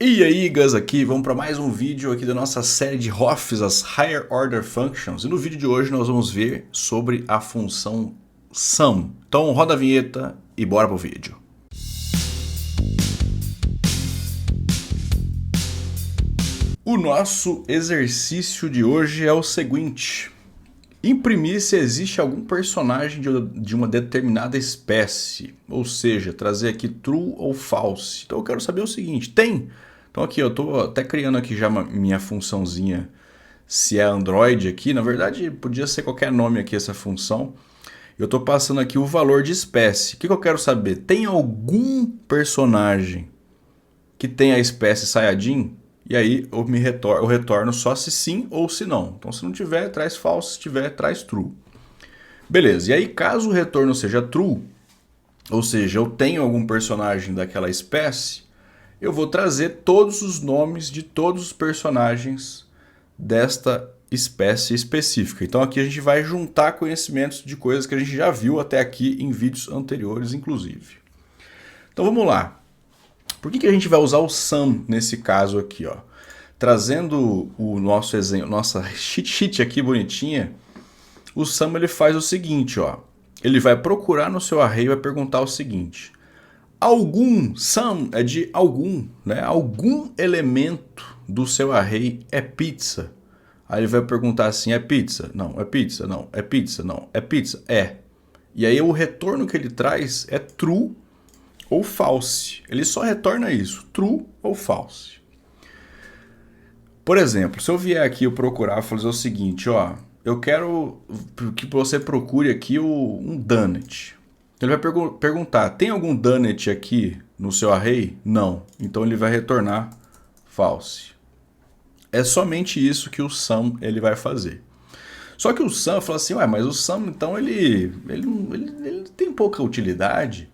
E aí, Gus aqui, vamos para mais um vídeo aqui da nossa série de HOFs, as Higher Order Functions. E no vídeo de hoje nós vamos ver sobre a função sum. Então roda a vinheta e bora pro vídeo. O nosso exercício de hoje é o seguinte: imprimir se existe algum personagem de uma determinada espécie, ou seja, trazer aqui true ou false. Então eu quero saber o seguinte, tem? Então aqui eu estou até criando aqui já minha funçãozinha, se é Android aqui, na verdade podia ser qualquer nome aqui essa função. Eu estou passando aqui o valor de espécie. O que eu quero saber? Tem algum personagem que tem a espécie Saiyajin? E aí eu retorno só se sim ou se não. Então se não tiver, traz false, se tiver, traz true. Beleza, e aí caso o retorno seja true, ou seja, eu tenho algum personagem daquela espécie, eu vou trazer todos os nomes de todos os personagens desta espécie específica. Então aqui a gente vai juntar conhecimentos de coisas que a gente já viu até aqui em vídeos anteriores, inclusive. Então vamos lá. Por que a gente vai usar o sum nesse caso aqui, ó? Trazendo o nosso exemplo, nossa cheat sheet aqui bonitinha, o sum ele faz o seguinte, ó. Ele vai procurar no seu array e vai perguntar o seguinte: algum, sum é de algum, né? Algum elemento do seu array é pizza. Aí ele vai perguntar assim, é pizza? Não, é pizza, não, é pizza, não, é pizza, é. E aí o retorno que ele traz é true ou false. Ele só retorna isso, true ou false. Por exemplo, se eu vier aqui eu procurar e fazer o seguinte, ó, eu quero que você procure aqui um donut. Ele vai perguntar, tem algum donut aqui no seu array? Não. Então ele vai retornar false. É somente isso que o sum ele vai fazer. Só que o sum fala assim, ué, mas o sum então ele tem pouca utilidade.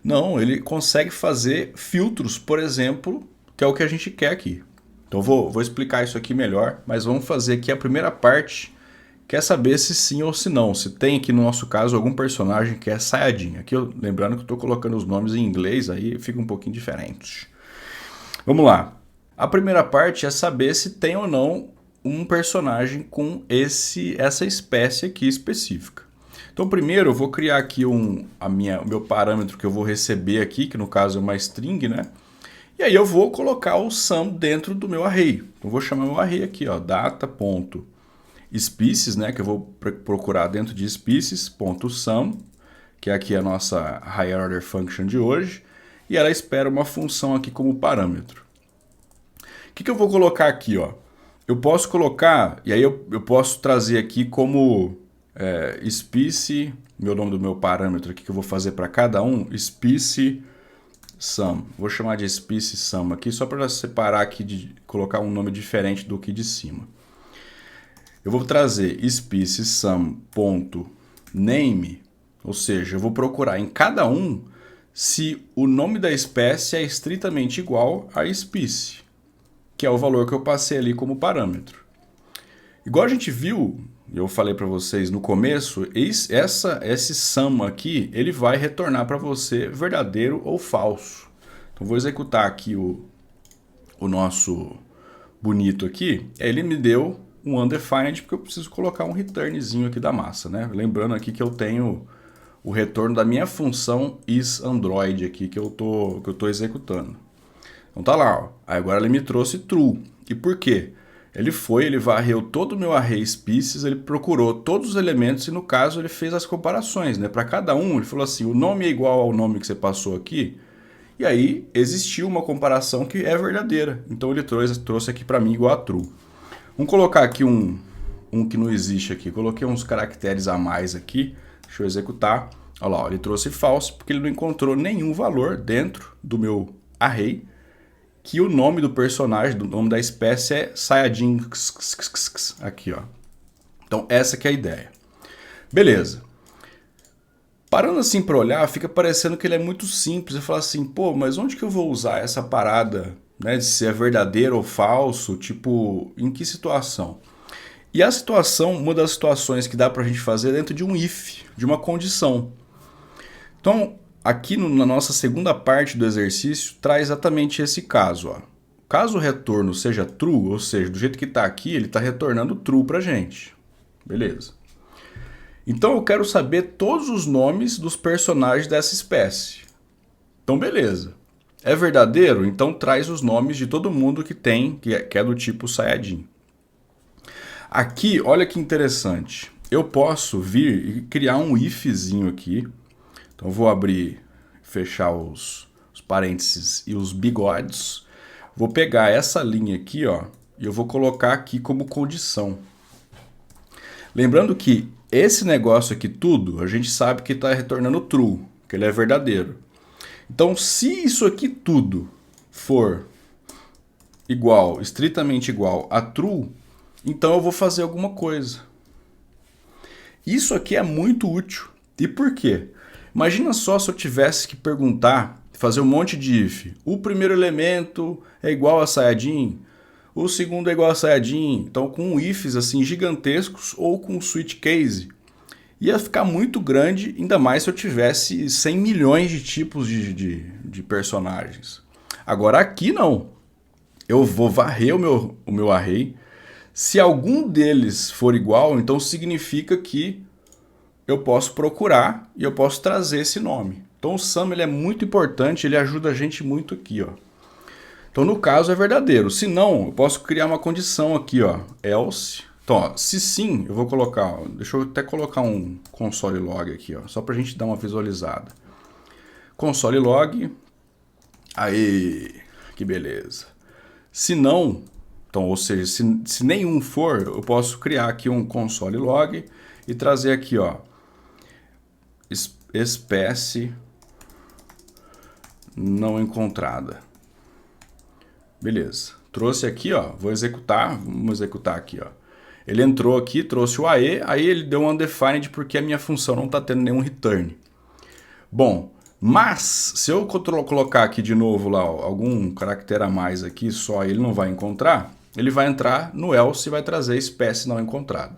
Não, ele consegue fazer filtros, por exemplo, que é o que a gente quer aqui. Então vou explicar isso aqui melhor, mas vamos fazer aqui a primeira parte, que é saber se sim ou se não. Se tem aqui no nosso caso algum personagem que é Saiyajin. Aqui lembrando que eu estou colocando os nomes em inglês, aí fica um pouquinho diferente. Vamos lá. A primeira parte é saber se tem ou não um personagem com essa espécie aqui específica. Então primeiro eu vou criar aqui o meu parâmetro que eu vou receber aqui, que no caso é uma string, né? E aí eu vou colocar o sum dentro do meu array. Então eu vou chamar meu array aqui, ó, data.species, né, que eu vou procurar dentro de species.sum, que é aqui a nossa higher order function de hoje, e ela espera uma função aqui como parâmetro. O que eu vou colocar aqui, ó? Eu posso colocar, e aí eu posso trazer aqui como species, meu nome do meu parâmetro aqui que eu vou fazer para cada um, species sum. Vou chamar de species sum aqui só para separar aqui, de colocar um nome diferente do que de cima. Eu vou trazer species sum.name, ou seja, eu vou procurar em cada um se o nome da espécie é estritamente igual à espécie, que é o valor que eu passei ali como parâmetro. Igual a gente viu, eu falei para vocês no começo, esse sum aqui, ele vai retornar para você verdadeiro ou falso. Então vou executar aqui o nosso bonito aqui. Ele me deu um undefined porque eu preciso colocar um returnzinho aqui da massa, né? Lembrando aqui que eu tenho o retorno da minha função isAndroid aqui que eu tô executando. Então tá lá, ó. Aí agora ele me trouxe true. E por quê? Ele varreu todo o meu array species, ele procurou todos os elementos e no caso ele fez as comparações, né? Para cada um ele falou assim, o nome é igual ao nome que você passou aqui. E aí existiu uma comparação que é verdadeira. Então ele trouxe aqui para mim igual a true. Vamos colocar aqui um que não existe aqui. Coloquei uns caracteres a mais aqui. Deixa eu executar. Olha lá, ó, ele trouxe false porque ele não encontrou nenhum valor dentro do meu array que o nome do personagem, do nome da espécie é Saiyajin. Aqui, ó. Então essa que é a ideia. Beleza. Parando assim para olhar, fica parecendo que ele é muito simples. Eu falo assim, pô, mas onde que eu vou usar essa parada, né, de se é verdadeiro ou falso? Tipo, em que situação? E a situação, uma das situações que dá pra gente fazer é dentro de um if, de uma condição. Então, aqui na nossa segunda parte do exercício, traz exatamente esse caso, ó. Caso o retorno seja true, ou seja, do jeito que está aqui, ele está retornando true para a gente. Beleza. Então eu quero saber todos os nomes dos personagens dessa espécie. Então beleza. É verdadeiro? Então traz os nomes de todo mundo que tem, que é do tipo Saiyajin. Aqui, olha que interessante. Eu posso vir e criar um ifzinho aqui. Então eu vou abrir, fechar os parênteses e os bigodes. Vou pegar essa linha aqui, ó, e eu vou colocar aqui como condição. Lembrando que esse negócio aqui tudo, a gente sabe que está retornando true, que ele é verdadeiro. Então, se isso aqui tudo for igual, estritamente igual a true, então eu vou fazer alguma coisa. Isso aqui é muito útil. E por quê? Imagina só se eu tivesse que perguntar, fazer um monte de if. O primeiro elemento é igual a Saiyajin, o segundo é igual a Saiyajin. Então com ifs assim gigantescos ou com switch case. Ia ficar muito grande, ainda mais se eu tivesse 100 milhões de tipos de personagens. Agora aqui não. Eu vou varrer o meu array. Se algum deles for igual, então significa que eu posso procurar e eu posso trazer esse nome. Então o sum ele é muito importante, ele ajuda a gente muito aqui, ó. Então no caso é verdadeiro. Se não, eu posso criar uma condição aqui, ó, else. Então, ó, se sim, eu vou colocar, ó, deixa eu até colocar um console log aqui, ó, só pra gente dar uma visualizada. Console log. Aí, que beleza. Se não, então, ou seja, se nenhum for, eu posso criar aqui um console log e trazer aqui, ó, espécie não encontrada. Beleza. Trouxe aqui, ó, vou executar, vamos executar aqui, ó. Ele entrou aqui, trouxe o AE, aí ele deu um undefined porque a minha função não está tendo nenhum return. Bom, mas se eu colocar aqui de novo lá ó, algum caractere a mais aqui, só ele não vai encontrar, ele vai entrar no else e vai trazer espécie não encontrada.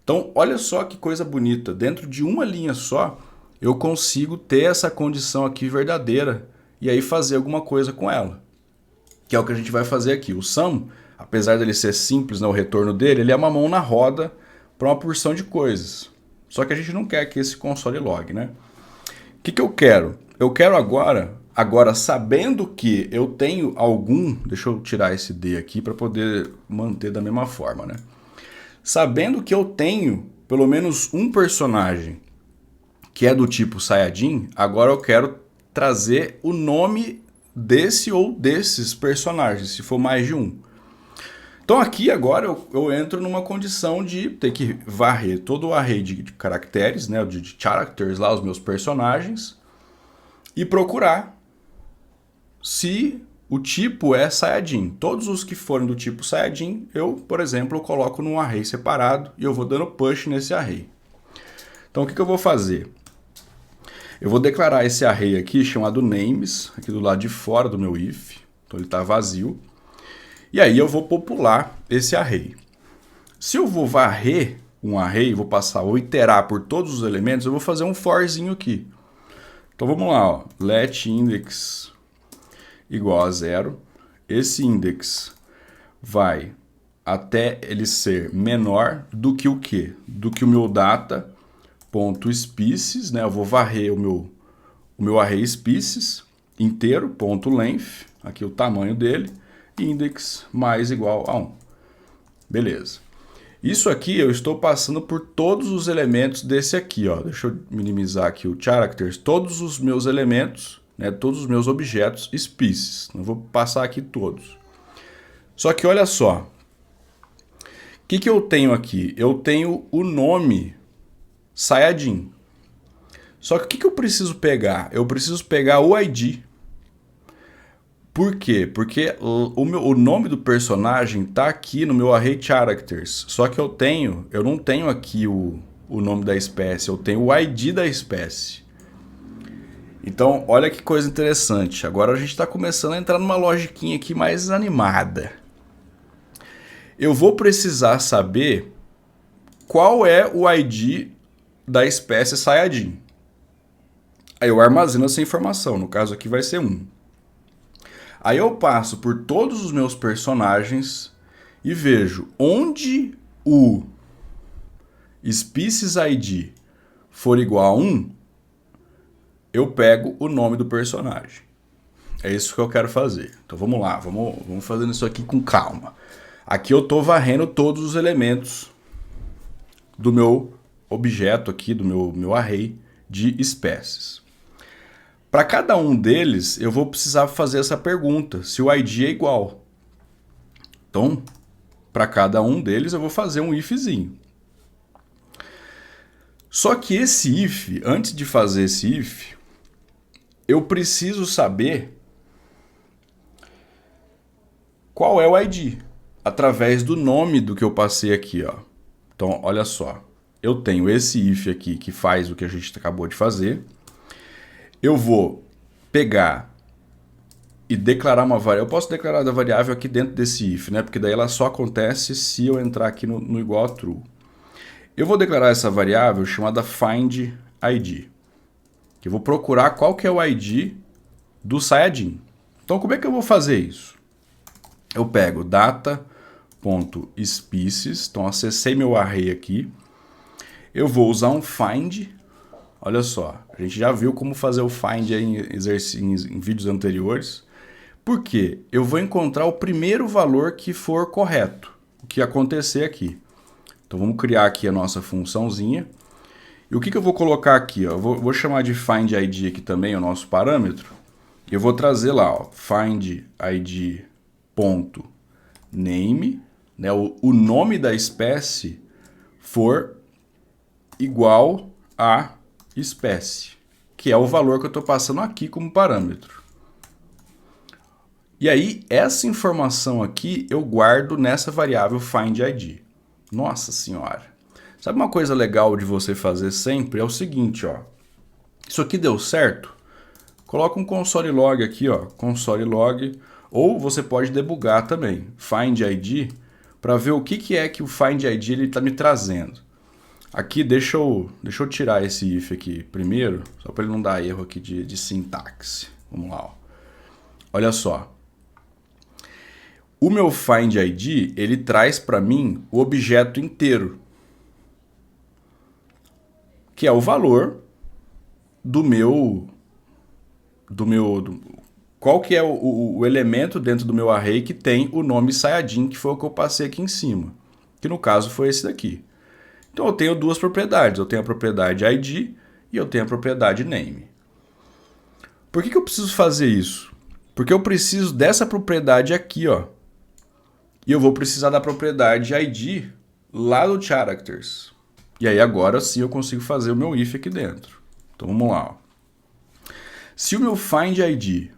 Então, olha só que coisa bonita. Dentro de uma linha só, eu consigo ter essa condição aqui verdadeira e aí fazer alguma coisa com ela. Que é o que a gente vai fazer aqui. O sum, apesar dele ser simples, né, o retorno dele, ele é uma mão na roda para uma porção de coisas. Só que a gente não quer aqui esse console log, né? O que eu quero? Eu quero agora sabendo que eu tenho algum... Deixa eu tirar esse D aqui para poder manter da mesma forma, né? Sabendo que eu tenho pelo menos um personagem que é do tipo Saiyajin, agora eu quero trazer o nome desse ou desses personagens, se for mais de um. Então aqui agora eu entro numa condição de ter que varrer todo o array de caracteres, né, de characters lá, os meus personagens, e procurar se o tipo é Saiyajin. Todos os que forem do tipo Saiyajin, eu, por exemplo, eu coloco num array separado e eu vou dando push nesse array. Então o que eu vou fazer? Eu vou declarar esse array aqui chamado names, aqui do lado de fora do meu if. Então ele está vazio. E aí eu vou popular esse array. Se eu vou varrer um array, vou iterar por todos os elementos, eu vou fazer um forzinho aqui. Então vamos lá, ó. Let index igual a 0. Esse index vai até ele ser menor do que o quê? Do que o meu data.species, né? Eu vou varrer o meu array species inteiro, ponto length, aqui o tamanho dele, index mais igual a 1. Beleza. Isso aqui eu estou passando por todos os elementos desse aqui, ó. Deixa eu minimizar aqui o characters, todos os meus elementos, né, todos os meus objetos species. Não vou passar aqui todos. Só que olha só. O que eu tenho aqui? Eu tenho o nome Saiyajin. Só que o que eu preciso pegar? Eu preciso pegar o ID. Por quê? Porque o nome do personagem está aqui no meu array characters. Só que eu não tenho aqui o nome da espécie, eu tenho o ID da espécie. Então, olha que coisa interessante. Agora a gente está começando a entrar numa logiquinha aqui mais animada. Eu vou precisar saber qual é o ID da espécie Saiyajin. Aí eu armazeno essa informação, no caso aqui vai ser 1. Aí eu passo por todos os meus personagens e vejo onde o species ID for igual a 1, eu pego o nome do personagem. É isso que eu quero fazer. Então vamos lá, vamos fazendo isso aqui com calma. Aqui eu estou varrendo todos os elementos do meu objeto aqui, do meu array de espécies. Para cada um deles, eu vou precisar fazer essa pergunta, se o ID é igual. Então, para cada um deles, eu vou fazer um ifzinho. Só que esse if, antes de fazer esse if, eu preciso saber qual é o ID, através do nome do que eu passei aqui, ó. Então, olha só, eu tenho esse if aqui que faz o que a gente acabou de fazer. Eu vou pegar e declarar uma variável. Eu posso declarar a variável aqui dentro desse if, né? Porque daí ela só acontece se eu entrar aqui no igual a true. Eu vou declarar essa variável chamada find ID, que eu vou procurar qual que é o ID do Saiyajin. Então, como é que eu vou fazer isso? Eu pego data.species, então acessei meu array aqui. Eu vou usar um find. Olha só, a gente já viu como fazer o find aí em vídeos anteriores. Por quê? Eu vou encontrar o primeiro valor que for correto, o que acontecer aqui. Então vamos criar aqui a nossa funçãozinha. E o que eu vou colocar aqui? Ó? Eu vou chamar de find ID aqui também, o nosso parâmetro. E eu vou trazer lá, ó, find ID.name, né, o nome da espécie for igual a espécie, que é o valor que eu estou passando aqui como parâmetro. E aí, essa informação aqui eu guardo nessa variável findID. Nossa senhora! Sabe uma coisa legal de você fazer sempre? É o seguinte, ó. Isso aqui deu certo? Coloca um console log aqui, ó, console log, ou você pode debugar também, findID, para ver o que é que o findID ele está me trazendo. Aqui, deixa eu tirar esse if aqui primeiro, só para ele não dar erro aqui de sintaxe. Vamos lá, ó. Olha só. O meu findID, ele traz para mim o objeto inteiro, que é o valor qual que é o elemento dentro do meu array que tem o nome Saiyajin, que foi o que eu passei aqui em cima, que no caso foi esse daqui. Então eu tenho duas propriedades, eu tenho a propriedade ID e eu tenho a propriedade name. Por que eu preciso fazer isso? Porque eu preciso dessa propriedade aqui, ó. E eu vou precisar da propriedade ID lá do characters. E aí agora sim eu consigo fazer o meu if aqui dentro. Então vamos lá, ó. Se o meu findID,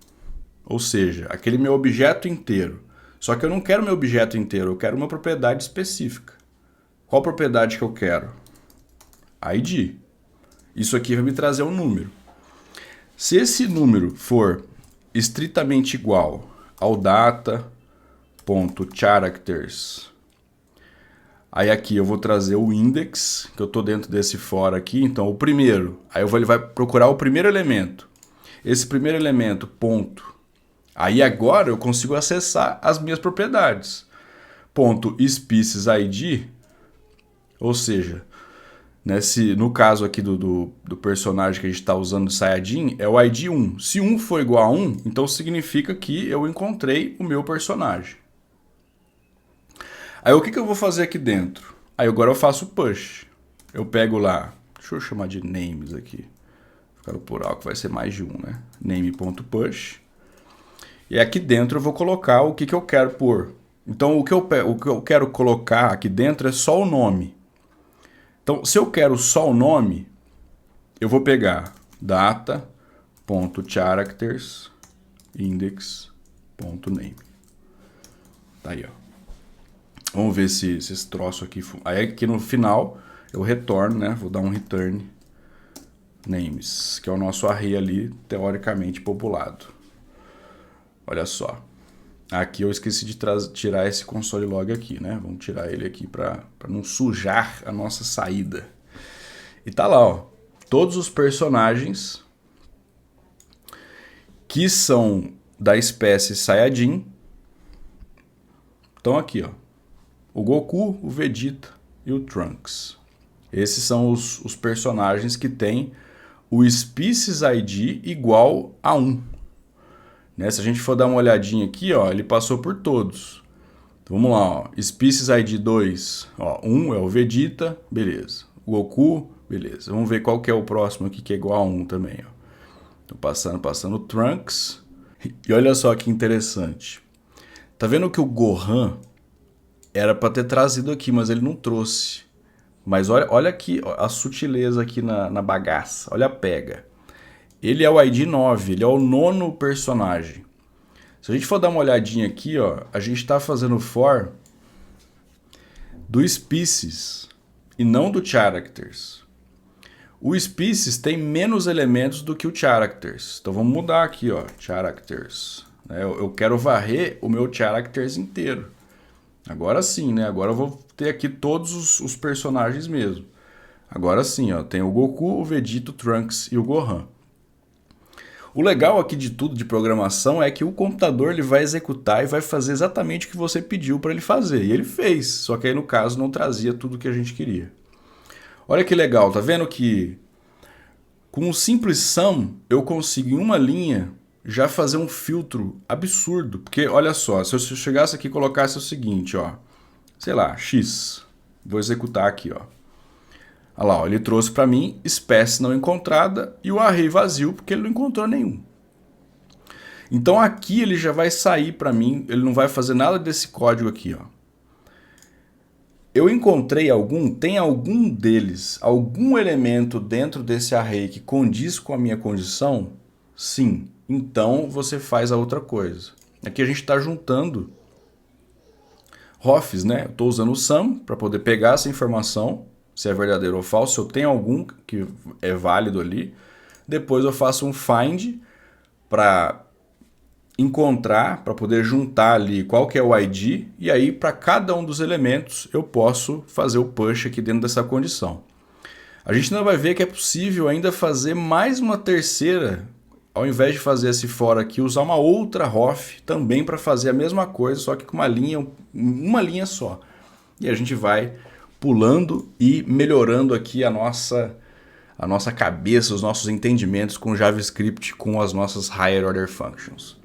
ou seja, aquele meu objeto inteiro, só que eu não quero meu objeto inteiro, eu quero uma propriedade específica. Qual propriedade que eu quero? ID. Isso aqui vai me trazer um número. Se esse número for estritamente igual ao data.characters, aí aqui eu vou trazer o index, que eu estou dentro desse for aqui, então o primeiro, aí ele vai procurar o primeiro elemento. Esse primeiro elemento, ponto. Aí agora eu consigo acessar as minhas propriedades. Ponto species ID, ou seja, né, no caso aqui do personagem que a gente está usando de Saiyajin, é o ID 1. Se 1 for igual a 1, então significa que eu encontrei o meu personagem. Aí o que eu vou fazer aqui dentro? Aí agora eu faço push. Eu pego lá, deixa eu chamar de names aqui. Ficar no plural que vai ser mais de um, né? Name.push. E aqui dentro eu vou colocar o que eu quero pôr. Então o que eu quero colocar aqui dentro é só o nome. Então se eu quero só o nome, eu vou pegar data.characters index.name. Tá aí, ó. Vamos ver se esse troço aqui... Aí aqui no final eu retorno, né? Vou dar um return names, que é o nosso array ali, teoricamente populado. Olha só. Aqui eu esqueci de tirar esse console log aqui, né? Vamos tirar ele aqui para não sujar a nossa saída. E tá lá, ó. Todos os personagens que são da espécie Saiyajin estão aqui, ó. O Goku, o Vegeta e o Trunks. Esses são os personagens que têm o Species ID igual a 1. Né? Se a gente for dar uma olhadinha aqui, ó, ele passou por todos. Então, vamos lá, ó. Species ID 2, ó, 1 é o Vegeta, beleza. O Goku, beleza. Vamos ver qual que é o próximo aqui que é igual a 1 também, ó. Tô passando o Trunks. E olha só que interessante. Tá vendo que o Gohan era para ter trazido aqui, mas ele não trouxe. Mas olha aqui a sutileza aqui na bagaça. Olha a pega. Ele é o ID 9, ele é o 9º personagem. Se a gente for dar uma olhadinha aqui, ó, a gente está fazendo for do Species e não do Characters. O Species tem menos elementos do que o Characters. Então vamos mudar aqui, ó, Characters. Eu quero varrer o meu Characters inteiro. Agora sim, né? Agora eu vou ter aqui todos os personagens mesmo. Agora sim, ó, tem o Goku, o Vegeta, o Trunks e o Gohan. O legal aqui de tudo de programação é que o computador ele vai executar e vai fazer exatamente o que você pediu para ele fazer. E ele fez, só que aí no caso não trazia tudo o que a gente queria. Olha que legal, tá vendo que com um simples sum eu consigo em uma linha já fazer um filtro absurdo. Porque olha só, se eu chegasse aqui e colocasse o seguinte, ó, sei lá, X, vou executar aqui, ó. Olha lá, ó, ele trouxe para mim espécie não encontrada e o array vazio porque ele não encontrou nenhum. Então aqui ele já vai sair para mim, ele não vai fazer nada desse código aqui, ó. Eu encontrei tem algum deles, algum elemento dentro desse array que condiz com a minha condição? Sim. Então você faz a outra coisa. Aqui a gente está juntando ROFs, né? Eu estou usando o sum para poder pegar essa informação, se é verdadeiro ou falso, se eu tenho algum que é válido ali. Depois eu faço um find para encontrar, para poder juntar ali qual que é o ID, e aí para cada um dos elementos eu posso fazer o push aqui dentro dessa condição. A gente ainda vai ver que é possível ainda fazer mais uma terceira, ao invés de fazer esse for aqui, usar uma outra ROF também para fazer a mesma coisa, só que com uma linha só. E a gente vai pulando e melhorando aqui a nossa cabeça, os nossos entendimentos com JavaScript, com as nossas Higher Order Functions.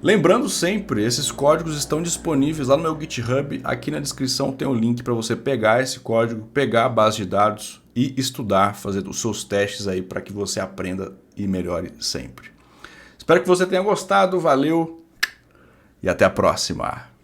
Lembrando sempre, esses códigos estão disponíveis lá no meu GitHub. Aqui na descrição tem o link para você pegar esse código, pegar a base de dados e estudar, fazer os seus testes aí para que você aprenda e melhore sempre. Espero que você tenha gostado, valeu e até a próxima!